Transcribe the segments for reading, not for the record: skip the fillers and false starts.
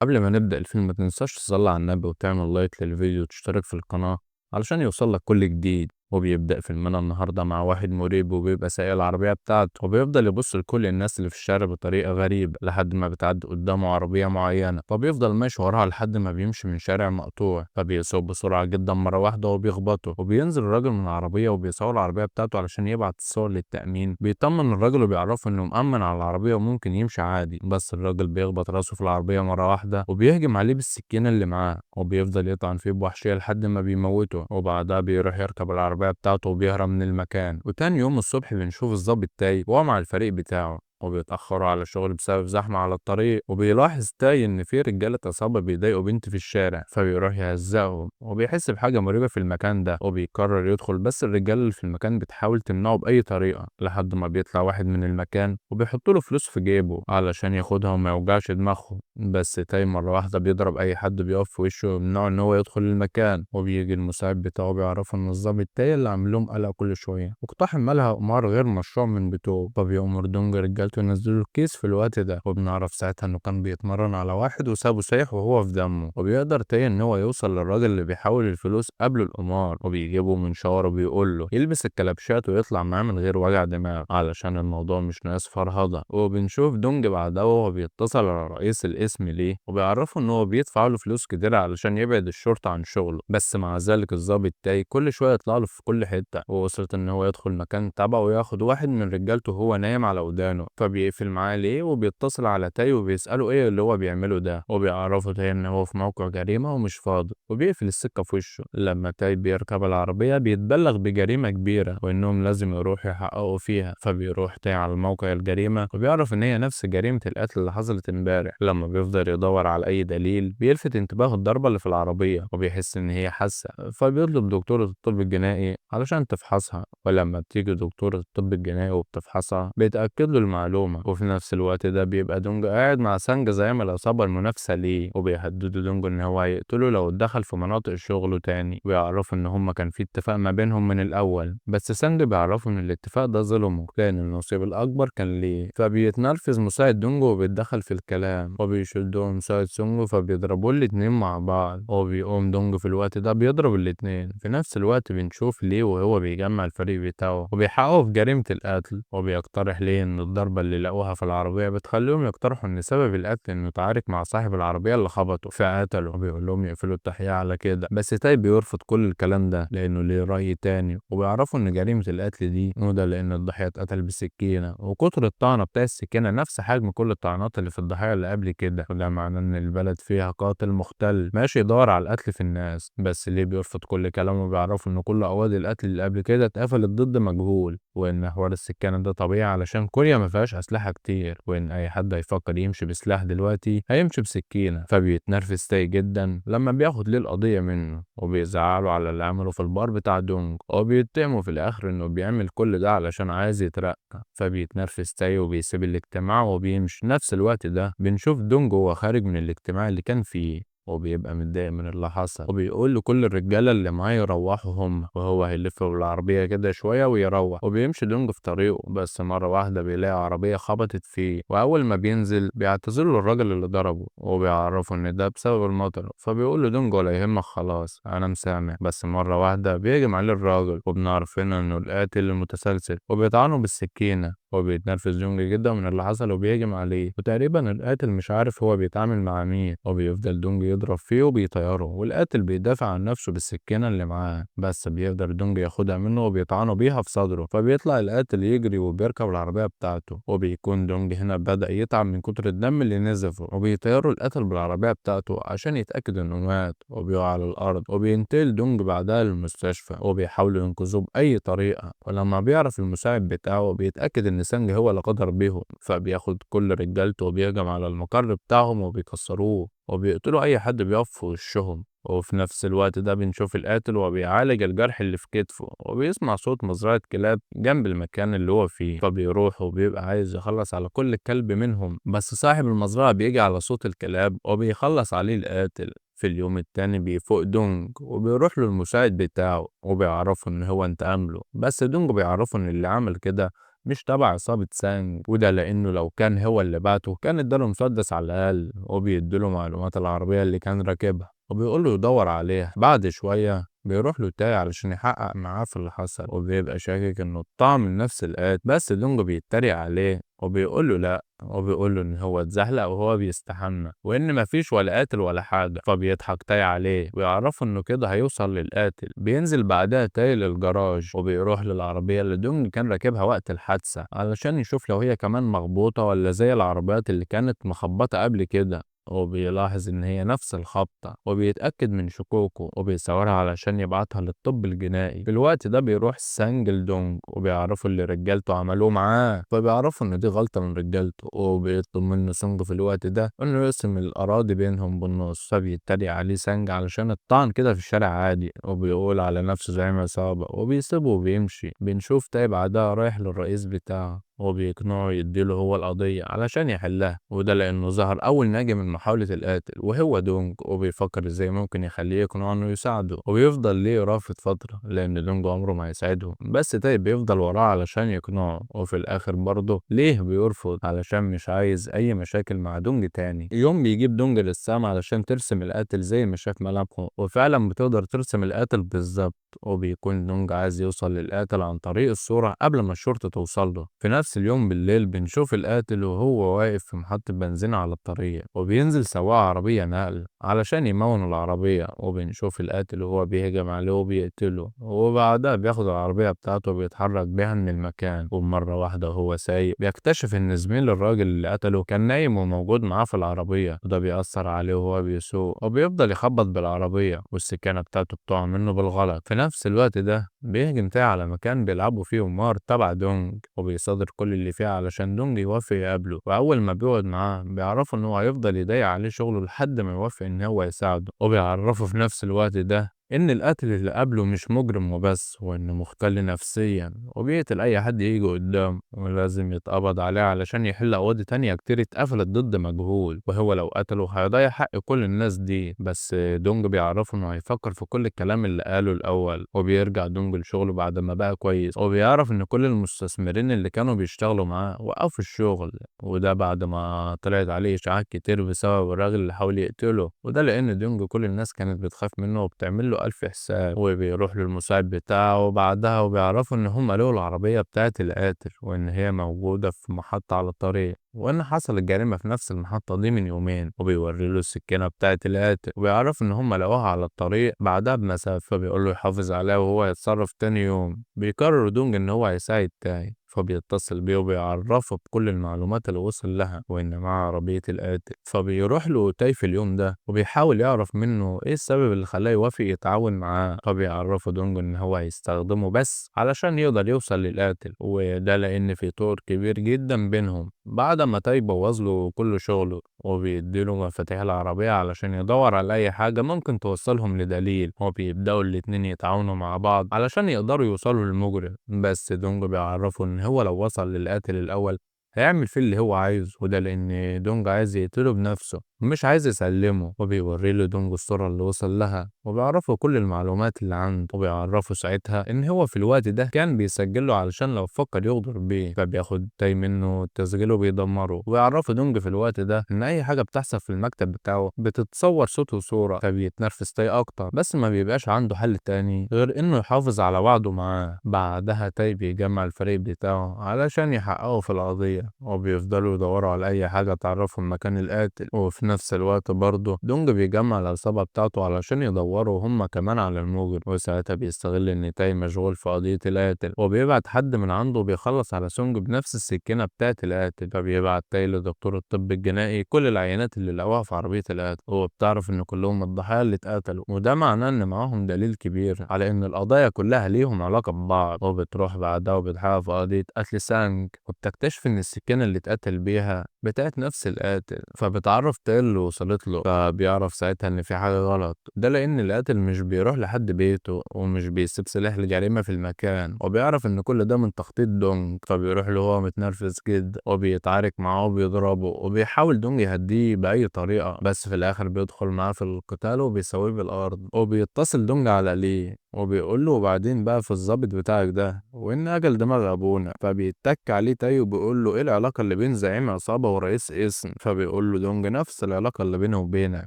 قبل ما نبدأ الفيلم ما تنساش تصلي على النبي وتعمل لايك للفيديو وتشترك في القناة علشان يوصلك كل جديد. وبيبدأ فيلمنا النهاردة مع واحد مريب وبيبقى سايق العربية بتاعته وبيفضل يبص لكل الناس اللي في الشارع بطريقة غريبة لحد ما بتعدي قدامه عربية معينة، فبيفضل ماشي وراها لحد ما بيمشي من شارع مقطوع، فبيسوق بسرعة جدا مرة واحدة وبيخبطه وبينزل الراجل من العربية وبيصور العربية بتاعته علشان يبعت الصور للتأمين. بيطمن الراجل وبيعرفه انه مأمن على العربية وممكن يمشي عادي، بس الراجل بيخبط راسه في العربية مرة واحدة وبيهجم عليه بالسكينة اللي معاه وبيفضل يطعن فيه بوحشية لحد ما بيموته، وبعدها بيروح يركب العربية بتاعته وبيهرب من المكان. وتاني يوم الصبح بنشوف الضابط تاي وهو مع الفريق بتاعه وبيتأخروا على الشغل بسبب زحمة على الطريق، وبيلاحظ تاي إن في رجالة عصابة بيضايقوا بنت في الشارع فبيروح يهزقهم وبيحس بحاجة مريبة في المكان ده وبيقرر يدخل، بس الرجالة اللي في المكان بتحاول تمنعه بأي طريقة لحد ما بيطلع واحد من المكان وبيحط له فلوس في جيبه علشان ياخدها وما يوجعش دماغه. بس تاي مرة واحدة بيضرب أي حد بيقف في وشه ويمنعه إن هو يدخل المكان، وبيجي المساعد بتاعه بيعرف إن الظابط تاي اللي عامل لهم قلق كل شوية واقتحم مالها قمار غير مشروع من بتوعه، فبيأمر دونج رجالته ينزلوا الكيس في الوقت ده، وبنعرف ساعتها إنه كان بيتمرن على واحد وسابه سايح وهو في دمه. وبيقدر تاي إن هو يوصل للراجل اللي بيحاول الفلوس قبل القمار وبيجيبه من شاور وبيقول له يلبس الكلبشات ويطلع معاه من غير وجع دماغ علشان الموضوع مش ناقص فرهضة. وبنشوف دونج بعدها وهو بيتصل على رئيس القسم ليه وبيعرفه إن هو بيدفع له فلوس كتير علشان يبعد الشرطة عن شغله، بس مع ذلك الضابط تاي كل شوية يطلع له في كل حتة، ووصلت إن هو يدخل مكان تبعه وياخد واحد من رجالته وهو نايم على ودانه، فبيقفل معاه ليه وبيتصل على تاي وبيسأله إيه اللي هو بيعمله ده، وبيعرفه تاي إن هو في موقع جريمة ومش فاضي وبيقفل السكة في وشه. لما تاي بيركب العربية بيتبلغ بجريمة كبيرة وإنهم لازم يروحوا يحققوا فيها، فبيروح تاي على موقع الجريمة وبيعرف إن هي نفس جريمة القتل اللي حصلت امبارح. لما بيفضل يدور على أي دليل بيلفت انتباه الضربة اللي في العربية وبيحس إن هي حاسة، فبيطلب دكتورة الطب الجنائي علشان تفحصها، ولما بتيجي دكتورة الطب الجنائي وبتفحصها بيتأكد له المعلومة. وفي نفس الوقت ده بيبقى دونج قاعد مع سانج زعيم العصابة المنافسة ليه وبيهددوا دونج إن هو هيقتله لو اتدخل في مناطق شغله تاني، ويعرفوا إن هما كان في اتفاق ما بينهم من الأول، بس سانج بيعرفوا إن الاتفاق ده ظلمه لأن النصيب الأكبر كان ليه، فبيتنرفز مساعد دونج وبيتدخل في الكلام وبيشدهم مساعد سونج فبيضربوا الاتنين مع بعض، وبيقوم دونج في الوقت ده بيضرب الاتنين. في نفس الوقت بنشوف ليه وهو بيجمع الفريق بتاعه وبيحققوا في جريمة القتل، وبيقترح ليه إن الضربة اللي لقوها في العربية بتخليهم يقترحوا إن سبب القتل إنه اتعارك مع صاحب العربية اللي خبطه فقتله، وبيقول لهم يقفلوا التحقيق على كده، بس تاي بيرفض كل الكلام ده لأنه ليه رأي تاني، وبيعرفوا إن جريمة القتل دي وده لأن الضحية اتقتل بالسكينة وكتر الطعنة بتاع السكينة نفس حجم كل الطعنات اللي في الضحية اللي قبل كده، وده معناه إن البلد فيها قاتل مختل ماشي يدور على القتل في الناس. بس ليه بيرفض كل كلامه وبيعرفوا إن كل قواضي القتل اللي قبل كده اتقفلت ضد مجهول، وإن حوار السكينة ده طبيعي علشان كوريا ما فيهاش أسلحة كتير، وإن أي حد هيفكر يمشي بسلاح دلوقتي هيمشي بسكينة. فبيتنرفز تاي جدا لما بياخد ليه القضية منه وبيزعله على اللي عمله في البار بتاع دونج، وبيتهمه في الآخر إنه بيعمل كل ده علشان عايز يترقى، فبيتنرفز تاي وبيسيب الاجتماع وبيمشي. نفس الوقت ده بنشوف دونج وهو خارج من الاجتماع اللي كان فيه وبيبقى متضايق من اللي حصل وبيقول لكل الرجالة اللي معاه يروحوا هم، وهو هيلف بالعربية كده شوية ويروح. وبيمشي دونج في طريقه بس مرة واحدة بيلاقي عربية خبطت فيه، وأول ما بينزل بيعتذر له الراجل اللي ضربه وبيعرفه إن ده بسبب المطر، فبيقول له دونج ولا يهمك خلاص أنا مسامح. بس مرة واحدة بيهجم عليه الراجل وبنعرف هنا إنه القاتل المتسلسل وبيطعنه بالسكينة، وبيتنرفز جونج جدا من اللي حصل وبيهجم عليه، وتقريبا القاتل مش عارف هو بيتعامل مع مين وبيفضل دونج يضرب فيه وبيطيره، والقاتل بيدافع عن نفسه بالسكينة اللي معاه بس بيقدر دونج ياخدها منه وبيطعنه بيها في صدره، فبيطلع القاتل يجري وبيركب العربية بتاعته، وبيكون دونج هنا بدأ يتعب من كتر الدم اللي نزفه وبيطيروا القاتل بالعربية بتاعته عشان يتأكد انه مات وبيقع على الأرض، وبينتقل دونج بعدها للمستشفى وبيحاولوا ينقذوه بأي طريقة، ولما بيعرف المساعد بتاعه بيتأكد إن سانج هو اللي غدر بيهم، فبياخد كل رجالته وبيهجم على المقر بتاعهم وبيكسروه وبيقتلوا أي حد بيقف في وشهم. وفي نفس الوقت ده بنشوف القاتل وهو بيعالج الجرح اللي في كتفه وبيسمع صوت مزرعة كلاب جنب المكان اللي هو فيه، فبيروح وبيبقى عايز يخلص على كل كلب منهم، بس صاحب المزرعة بيجي على صوت الكلاب وبيخلص عليه القاتل. في اليوم التاني بيفوق دونج وبيروح له المساعد بتاعه وبيعرفه إن هو انتقم له، بس دونج بيعرفه إن اللي عمل كده مش تبع عصابة سانج، وده لأنه لو كان هو اللي بعته كان اداله مسدس على الأقل، وبيديله معلومات العربية اللي كان راكبها وبيقول له يدور عليها. بعد شوية بيروح له تاي علشان يحقق معاه في اللي حصل، وبيبقى شاكك انه الطعم من نفس القاتل، بس دونجو بيتريق عليه وبيقول له لا، وبيقول له ان هو اتزحلق وهو بيستحمى وان مفيش ولا قاتل ولا حاجه. فبيضحك تاي عليه ويعرفوا انه كده هيوصل للقاتل. بينزل بعدها تاي للجراج وبيروح للعربيه اللي دونج كان راكبها وقت الحادثه علشان يشوف لو هي كمان مخبوطه ولا زي العربيات اللي كانت مخبطه قبل كده، وبيلاحظ إن هي نفس الخبطة وبيتأكد من شكوكه وبيصورها علشان يبعتها للطب الجنائي. في الوقت ده بيروح سانج لدونج وبيعرفوا اللي رجالته عملوه معاه، فبيعرفوا إن دي غلطة من رجالته، وبيطلب منه سانج في الوقت ده إنه يقسم الأراضي بينهم بالنص. فبيتريق عليه سانج علشان الطعن كده في الشارع عادي، وبيقول على نفسه زعيم عصابة وبيسيبه وبيمشي. بنشوف تاي بعدها رايح للرئيس بتاعه وبيقنعه يديله هو القضية علشان يحلها، وده لأنه ظهر أول ناجي من محاولة القتل وهو دونج، وبيفكر إزاي ممكن يخليه يقنعه إنه يساعده. وبيفضل ليه رافض فترة لأن دونج عمره ما هيساعدهم، بس تاي بيفضل وراه علشان يقنعه. وفي الآخر برضه ليه بيرفض علشان مش عايز أي مشاكل مع دونج تاني. يوم بيجيب دونج للسام علشان ترسم القاتل زي ما شاف ملامحه، وفعلا بتقدر ترسم القاتل بالظبط. وبيكون دونج عايز يوصل للقاتل عن طريق الصورة قبل ما الشرطة توصل له. في نفس اليوم بالليل بنشوف القاتل وهو واقف في محطة بنزين على الطريق، وبينزل سواق عربية نقل علشان يمون العربية، وبنشوف القاتل وهو بيهجم عليه وبيقتله، وبعدها بياخد العربية بتاعته وبيتحرك بيها من المكان. ومرة واحدة وهو سايق بيكتشف إن زميل الراجل اللي قتله كان نايم وموجود معاه في العربية، وده بيأثر عليه وهو بيسوق، وبيفضل يخبط بالعربية والسكينة بتاعته بتقع منه بالغلط. في نفس الوقت ده بيهجم تاي على مكان بيلعبوا فيه قمار تبع دونج، وبيصادر كل اللي فيه علشان دونج يوافق يقابله. وأول ما بيقعد معاه بيعرفوا إن هو هيفضل يضايق عليه شغله لحد ما يوافق إن هو يساعده، وبيعرفوا في نفس الوقت ده إن القاتل اللي قبله مش مجرم وبس، وإنه مختل نفسيا وبيقتل أي حد يجي قدامه، ولازم يتقبض عليه علشان يحل قواضي تانية كتير اتقفلت ضد مجهول، وهو لو قتله هيضيع حق كل الناس دي. بس دونج بيعرفه إنه هيفكر في كل الكلام اللي قاله الأول. وبيرجع دونج لشغله بعد ما بقى كويس، وبيعرف إن كل المستثمرين اللي كانوا بيشتغلوا معاه وقفوا الشغل، وده بعد ما طلعت عليه إشاعات كتير بسبب الراجل اللي حاول يقتله، وده لأن دونج كل الناس كانت بتخاف منه وبتعمل له ألف حساب. وبيروح للمساعد بتاعه وبعدها وبيعرفوا إن هم لقوا العربية بتاعة القاتل، وإن هي موجودة في محطة على الطريق، وإن حصل الجريمة في نفس المحطة دي من يومين. وبيوري له السكينة بتاعة القاتل، وبيعرف إن هم لقوها على الطريق بعدها بمسافة، فبيقول له يحافظ عليها وهو يتصرف تاني يوم. بيقرر دونج إن هو هيساعد تاي، فبيتصل بيه وبيعرفه بكل المعلومات اللي وصل لها وإن معاه عربية القاتل. فبيروح له تاي في اليوم ده وبيحاول يعرف منه إيه السبب اللي خلاه يوافق يتعاون معاه، فبيعرفه دونج إن هو هيستخدمه بس علشان يقدر يوصل للقاتل، وده لأن في طور كبير جدا بينهم. بعد ما تاي بوظ له كل شغله وبيديله مفاتيح العربية علشان يدور على أي حاجة ممكن توصلهم لدليل، وبيبدأوا الاتنين يتعاونوا مع بعض علشان يقدروا يوصلوا للمجرم. بس دونج بيعرفه إن هو لو وصل للقاتل الأول هيعمل فيه اللي هو عايزه، وده لأن دونج عايز يقتله بنفسه ومش عايز يسلمه. وبيوري له دونج الصورة اللي وصل لها وبيعرفه كل المعلومات اللي عنده، وبيعرفه ساعتها إن هو في الوقت ده كان بيسجله علشان لو فكر يغدر بيه. فبياخد تاي منه التسجيل وبيدمره، ويعرفه دونج في الوقت ده إن أي حاجة بتحصل في المكتب بتاعه بتتصور صوت وصورة. فبيتنرفز تاي أكتر، بس ما بيبقاش عنده حل تاني غير إنه يحافظ على وعده معاه. بعدها تاي بيجمع الفريق بتاعه علشان يحققوا في القضية، وبيفضلوا يدوروا على أي حاجة تعرفهم مكان القاتل. وفي نفس الوقت برضه دونج بيجمع العصابة بتاعته علشان يدوروا هم كمان على المجرم، وساعتها بيستغل إن تاي مشغول في قضية القاتل وبيبعت حد من عنده بيخلص على سونج بنفس السكينة بتاعة القاتل. فبيبعت تاي لدكتور الطب الجنائي كل العينات اللي لقوها في عربية القاتل، وبتعرف إن كلهم الضحايا اللي اتقتلوا، وده معناه إن معاهم دليل كبير على إن القضايا كلها ليهم علاقة ببعض. وبتروح بعدها وبتحقق في قضية قتل سانج، وبتكتشف إن السكينة اللي اتقتل بيها بتاعت نفس القاتل. فبتعرف تاي اللي وصلت له، فبيعرف ساعتها إن في حاجة غلط، ده لأن القاتل مش بيروح لحد بيته ومش بيسيب سلاح الجريمة في المكان، وبيعرف إن كل ده من تخطيط دونج. فبيروح له هو متنرفز جدا وبيتعارك معاه وبيضربه، وبيحاول دونج يهديه بأي طريقة، بس في الآخر بيدخل معاه في القتال وبيسويه بالأرض. وبيتصل دونج على ليه وبيقول له وبعدين بقى في الضابط بتاعك ده وإن أجل دماغ أبونا. فبيتك عليه تاي وبيقول له إيه العلاقة اللي بين زعيم عصابة ورئيس قسم. فبيقول له دونج نفس العلاقة اللي بينه وبينك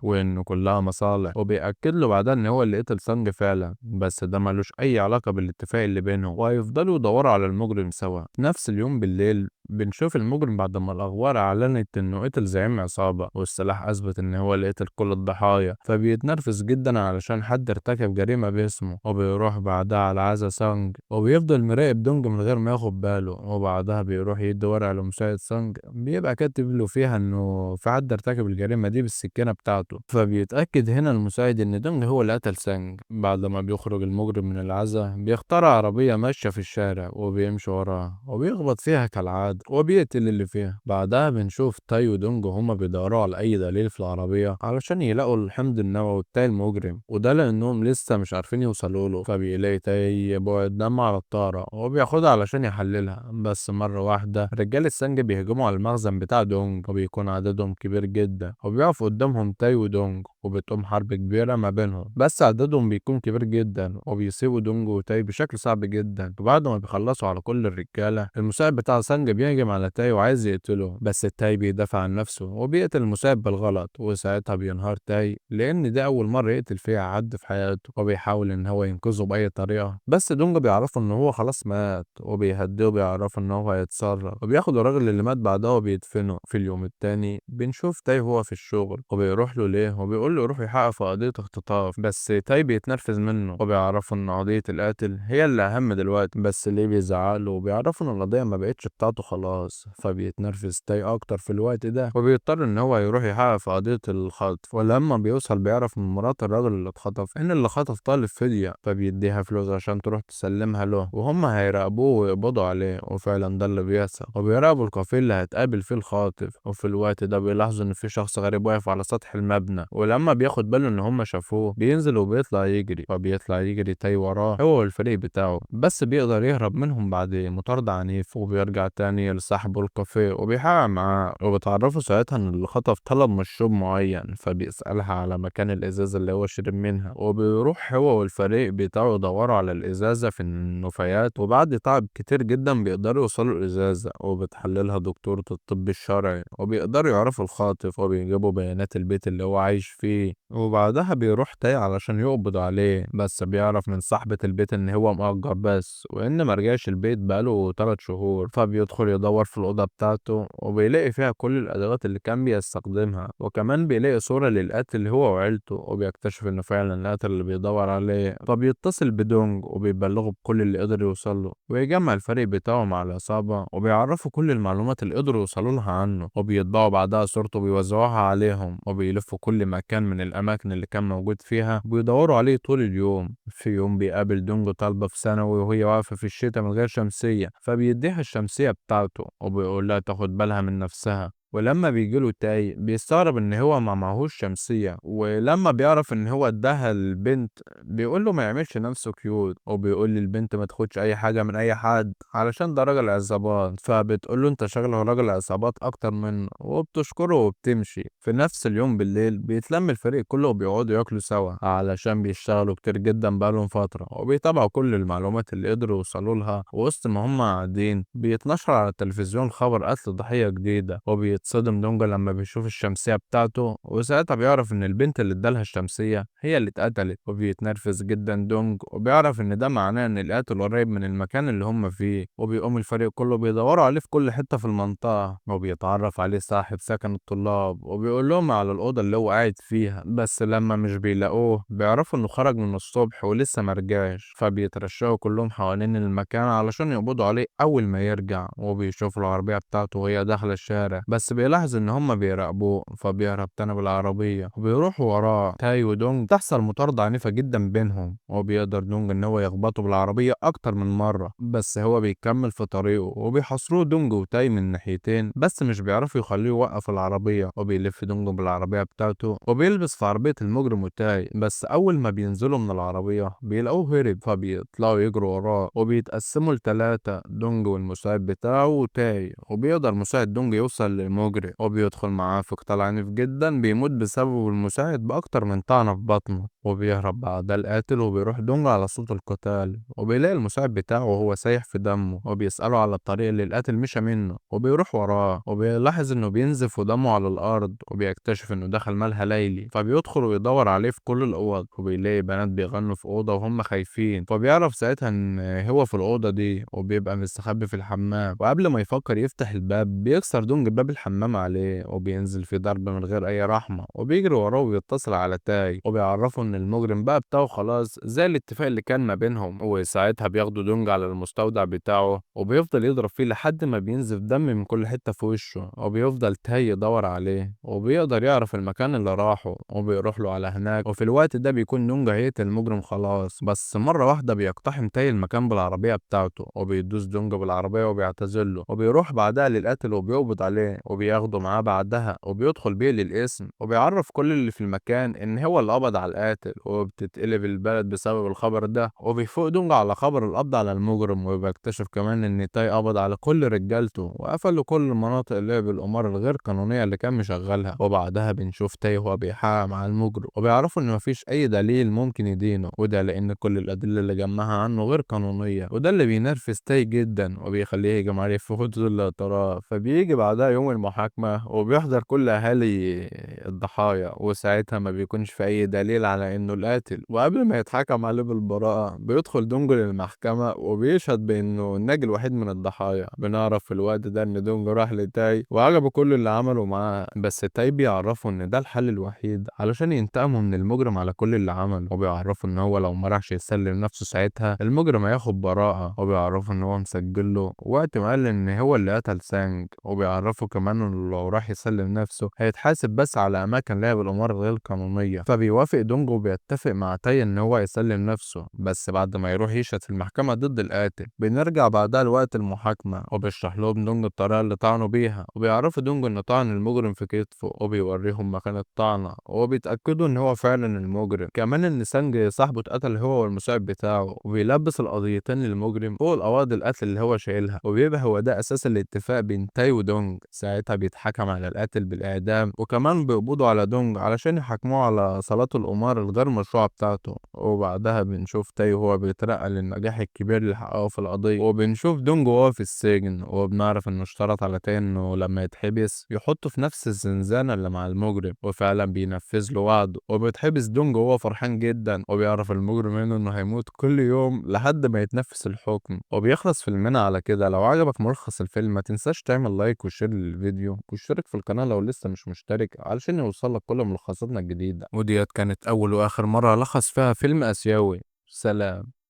وإنه كلها مصالح. وبيأكد له بعدها إن هو اللي قتل سانج فعلا، بس ده ملوش أي علاقة بالاتفاق اللي بينهم، وهيفضلوا يدوروا على المجرم سوا. نفس اليوم بالليل بنشوف المجرم بعد ما الأخبار أعلنت إنه قتل زعيم عصابة والسلاح أثبت إن هو اللي قتل كل الضحايا، فبيتنرفز جدا علشان حد ارتكب جريمة باسمه. وبيروح بعدها على عزا سانج وبيفضل مراقب دونج من غير ما ياخد باله. وبعدها بيروح يدي ورقة لمساعد سانج بيبقى كاتب له فيها إنه في حد ارتكب الجريمة دي بالسكينة بتاعته. فبيتأكد هنا المساعد إن دونج هو اللي قتل سانج. بعد ما بيخرج المجرم من العزا بيختار عربية ماشية في الشارع وبيمشي وراها وبيخبط فيها كالعادة وبيقتل اللي فيها. بعدها بنشوف تاي ودونج هما بيدوروا على أي دليل في العربية علشان يلاقوا الحمض النووي بتاع المجرم، وده لأنهم لسه مش عارفين يوصلوا له. فبيلاقي تاي بعد دم على الطارة وبياخدها علشان يحللها، بس مرة واحدة رجالة سانج بيهجموا على المخزن بتاع دونج وبيكون عددهم كبير جدا وبيقف قدامهم تاي ودونج وبتقوم حرب كبيرة ما بينهم، بس عددهم بيكون كبير جدا وبيسيبوا دونج وتاي بشكل صعب جدا. وبعد ما بيخلصوا على كل الرجالة المساعد بتاع سانج بيهجم على تاي وعايز يقتله، بس تاي بيدافع عن نفسه وبيقتل المساعد بالغلط. وساعتها بينهار تاي لأن دي أول مرة يقتل فيها حد في حياته، وبيحاول إن هو ينقذه بأي طريقة، بس دونج بيعرفوا إن هو خلاص مات وبيهديه وبيعرفوا إن هو هيتصرف وبياخد الراجل اللي مات بعدها وبيدفنه. في اليوم التاني بنشوف تاي هو في الشغل وبيروح له ليه وبيقول له يروح يحقق في قضية اختطاف، بس تاي بيتنرفز منه وبيعرفوا إن قضية القاتل هي اللي أهم دلوقتي، بس ليه بيزعله وبيعرفوا إن القضية ما بقتش بتاعته خلاص. فبيتنرفز تاي أكتر في الوقت ده وبيضطر إن هو يروح يحقق في قضية الخطف. ولما بيوصل بيعرف من مرات الراجل اللي اتخطف إن اللي خطف طالب فدية، فبيديها فلوس عشان تروح تسلمها له وهم هيراقبوه ويقبضوا عليه. وفعلا ده اللي بيحصل وبيراقبوا الكافيه اللي هيتقابل فيه الخاطف. وفي الوقت ده بيلاحظوا إن في شخص غريب واقف على سطح المبنى، ولما بياخد باله إن هم شافوه بينزل وبيطلع يجري. فبيطلع يجري تاي وراه هو والفريق بتاعه، بس بيقدر يهرب منهم بعد مطاردة عنيف. وبيرجع تاني لصاحبه الكافيه وبيحقق معاه وبتعرفوا ساعتها إن اللي خطف طلب مشروب معين، فبيسألها على مكان الإزازة اللي هو شرب منها. وبيروح هو والفريق بتاعه يدوروا على الإزازة في النفايات، وبعد تعب كتير جدا بيقدروا يوصلوا الإزازة وبتحللها دكتورة الطب الشرعي وبيقدروا يعرفوا الخاطف وبيجيبوا بيانات البيت اللي هو عايش فيه. وبعدها بيروح تاي علشان يقبض عليه، بس بيعرف من صاحبة البيت إن هو مؤجر بس وإن مرجعش البيت بقاله 3 شهور. فبيدخل يدور في الأوضة بتاعته وبيلاقي فيها كل الأدوات اللي كان بيستخدمها، وكمان بيلاقي صورة للقاتل اللي هو وعيلته وبيكتشف إنه فعلا القاتل اللي بيدور عليه. فبيتصل بدونج وبيبلغه بكل اللي قدر يوصله ويجمع الفريق بتاعه مع العصابة وبيعرفوا كل المعلومات اللي قدروا يوصلوا لها عنه، وبيطبعوا بعدها صورته وبيوزعوها عليهم وبيلفوا كل مكان من الأماكن اللي كان موجود فيها وبيدوروا عليه طول اليوم. في يوم بيقابل دونج طالبة في ثانوي وهي واقفة في الشتاء من غير شمسية، فبيديها الشمسية بتاعته وبيقول لها تاخد بالها من نفسها. ولما بيجيله تاي بيستغرب ان هو ما معهوش شمسية، ولما بيعرف ان هو اداها البنت بيقول له ما يعملش نفسه كيوت، وبيقول للبنت ما تاخدش اي حاجة من اي حد علشان ده راجل عصابات. فبتقول له انت شغله راجل عصابات اكتر منه وبتشكره وبتمشي. في نفس اليوم بالليل بيتلم الفريق كله وبيقعدوا ياكلوا سوا علشان بيشتغلوا كتير جدا بقالهم فترة وبيتابعوا كل المعلومات اللي قدروا يوصلوا لها. وسط ما هم قاعدين بيتنشر على التلفزيون خبر قتل ضحية جديدة، وبيتصدم دونجا لما بيشوف الشمسية بتاعته وساعتها بيعرف ان البنت اللي ادالها الشمسية هي اللي اتقتلت. وبيتنرفز جدا دونج وبيعرف ان ده معناه ان القاتل قريب من المكان اللي هم فيه، وبيقوم الفريق كله بيدوروا عليه في كل حتة في المنطقة. وبيتعرف عليه صاحب سكن الطلاب وبيقول لهم على الأوضة اللي هو قاعد فيها، بس لما مش بيلاقوه بيعرفوا انه خرج من الصبح ولسه مرجعش. فبيترشقوا كلهم حوالين المكان علشان يقبضوا عليه اول ما يرجع، وبيشوفوا العربية بتاعته وهي داخلة الشارع، بس بيلاحظ ان هم بيراقبوه فبيهرب تاني بالعربية وبيروحوا وراه. تاي ودونج تحصل مطاردة عنيفة جدا بينهم وبيقدر دونج ان هو يخبطه بالعربية اكتر من مرة، بس هو بيكمل في طريقه وبيحاصروه دونج وتاي من ناحيتين، بس مش بيعرفوا يخليه يوقف العربية. وبيلف دونج بالعربية بتاعته وبيلبس في عربية المجرم وتاي، بس اول ما بينزلوا من العربية بيلاقوه هرب فبيطلعوا يجروا وراه وبيتقسموا ل3، دونج والمساعد بتاعه وتاي. وبيقدر مساعد دونج يوصل للمجرم المجرم وبيدخل معاه في قتال عنيف جدا بيموت بسببه المساعد بأكتر من طعنة في بطنه. وبيهرب بعدها القاتل وبيروح دونج على صوت القتال وبيلاقي المساعد بتاعه وهو سايح في دمه وبيسأله على الطريق اللي القاتل مشى منه وبيروح وراه وبيلاحظ انه بينزف ودمه على الأرض وبيكتشف انه دخل ملهى ليلي. فبيدخل ويدور عليه في كل الأوض وبيلاقي بنات بيغنوا في أوضة وهم خايفين. فبيعرف ساعتها ان هو في الأوضة دي وبيبقى مستخبي في الحمام. وقبل ما يفكر يفتح الباب بيكسر دونج باب الحمام عليه وبينزل في ضرب من غير أي رحمة وبيجري وراه وبيتصل على تاي وبيعرفه ان المجرم بقى بتاعه خلاص زي الاتفاق اللي كان ما بينهم. وساعتها بياخدوا دونج على المستودع بتاعه وبيفضل يضرب فيه لحد ما بينزف دم من كل حتة في وشه. وبيفضل تاي يدور عليه وبيقدر يعرف المكان اللي راحه وبيروح له على هناك. وفي الوقت ده بيكون دونج هيقتل المجرم خلاص، بس مرة واحدة بيقتحم تاي المكان بالعربية بتاعته وبيدوس دونج بالعربية وبيعتذر له وبيروح بعدها للقاتل وبيقبض عليه وبياخده معاه بعدها وبيدخل بيه للقسم وبيعرف كل اللي في المكان ان هو اللي قبض على القاتل. وبتتقلب البلد بسبب الخبر ده وبيفوق دونج على خبر القبض على المجرم وبيكتشف كمان ان تاي قبض على كل رجالته وقفلوا كل المناطق اللي هي بالقمار الغير قانونية اللي كان مشغلها. وبعدها بنشوف تاي وهو بيحقق مع المجرم وبيعرفوا ان مفيش اي دليل ممكن يدينه، وده لان كل الادلة اللي جمعها عنه غير قانونية. وده اللي بينرفز تاي جدا وبيخليه يهجم عليه في خطوط الاعتراف. فبيجي بعدها يوم المحاكمة وبيحضر كل اهالي الضحايا وساعتها ما بيكونش في اي دليل على انه القاتل. وقبل ما يتحكم عليه بالبراءة بيدخل دونجو للمحكمة وبيشهد بانه الناجي الوحيد من الضحايا. بنعرف في الوقت ده ان دونجو راح لتاي وعجبه كل اللي عمله معاه، بس تاي بيعرفه ان ده الحل الوحيد علشان ينتقموا من المجرم على كل اللي عمله. وبيعرفه ان هو لو ما راحش يسلم نفسه ساعتها المجرم هياخد براءة. وبيعرفه ان هو مسجل له وقت ما قال ان هو اللي قتل سانج. وبيعرفه كمان انه لو راح يسلم نفسه هيتحاسب بس على اماكن لعب القمار الغير قانونية. فبيوافق دونجو وبيتفق مع تاي ان هو يسلم نفسه بس بعد ما يروح يشهد في المحكمة ضد القاتل. بنرجع بعدها لوقت المحاكمة وبيشرح لهم دونجو الطريقة اللي طعنوا بيها وبيعرفوا دونجو ان طعن المجرم في كتفه وبيوريهم مكان الطعنة وبيتأكدوا ان هو فعلا المجرم. كمان ان سانج صاحبه اتقتل هو والمساعد بتاعه وبيلبس القضيتين للمجرم فوق القواضي القتل اللي هو شايلها. وبيبقى هو ده اساس الاتفاق بين تاي ودونج. ساعتها بيتحكم على القاتل بالاعدام وكمان بيقبضوا على دونج علشان يحاكموه على صلاة القمار الغير مشروعة بتاعته. وبعدها بنشوف تاي وهو بيترقى للنجاح الكبير اللي حققه في القضية وبنشوف دونج وهو في السجن. وبنعرف انه اشترط على تاي انه لما يتحبس يحطه في نفس الزنزانة اللي مع المجرم وفعلا بينفذ له وعده. وبيتحبس دونج وهو فرحان جدا وبيعرف المجرم انه هيموت كل يوم لحد ما يتنفس الحكم. وبيخلص فيلمنا على كده. لو عجبك ملخص الفيلم ما تنساش تعمل لايك وشير للفيديو واشترك في القناة لو لسه مش مشترك علشان يوصلك كل ملخصاتنا الجديدة. وديت كانت أول وآخر مرة ألخص فيها فيلم آسيوي. سلام.